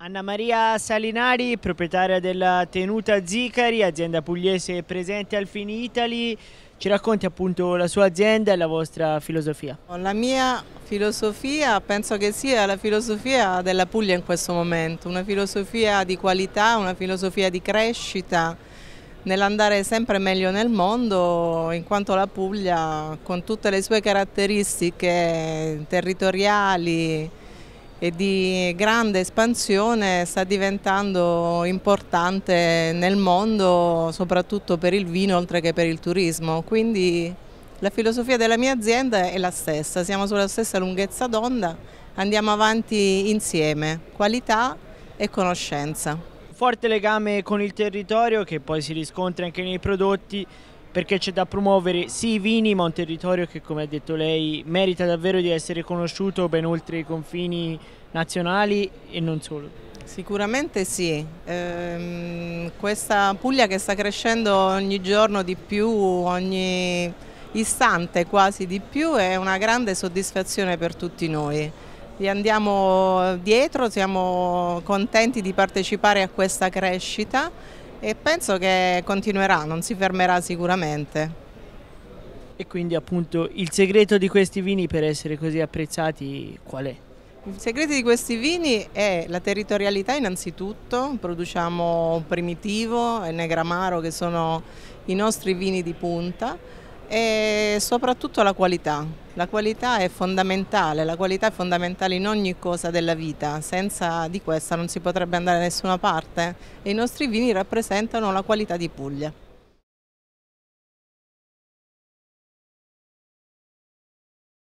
Anna Maria Salinari, proprietaria della Tenuta Zicari, azienda pugliese presente al Finitaly, ci racconti appunto la sua azienda e la vostra filosofia. La mia filosofia penso che sia la filosofia della Puglia in questo momento, una filosofia di qualità, una filosofia di crescita, nell'andare sempre meglio nel mondo, in quanto la Puglia, con tutte le sue caratteristiche territoriali e di grande espansione, sta diventando importante nel mondo, soprattutto per il vino oltre che per il turismo. Quindi la filosofia della mia azienda è la stessa, siamo sulla stessa lunghezza d'onda, andiamo avanti insieme, qualità e conoscenza. Forte legame con il territorio che poi si riscontra anche nei prodotti, perché c'è da promuovere sì i vini, ma un territorio che, come ha detto lei, merita davvero di essere conosciuto ben oltre i confini nazionali e non solo. Sicuramente sì, questa Puglia che sta crescendo ogni giorno di più, ogni istante quasi di più, è una grande soddisfazione per tutti noi. Gli andiamo dietro, siamo contenti di partecipare a questa crescita e penso che continuerà, non si fermerà sicuramente. E quindi appunto il segreto di questi vini per essere così apprezzati qual è? Il segreto di questi vini è la territorialità innanzitutto, produciamo Primitivo e Negramaro che sono i nostri vini di punta e soprattutto la qualità. La qualità è fondamentale in ogni cosa della vita, senza di questa non si potrebbe andare da nessuna parte e i nostri vini rappresentano la qualità di Puglia.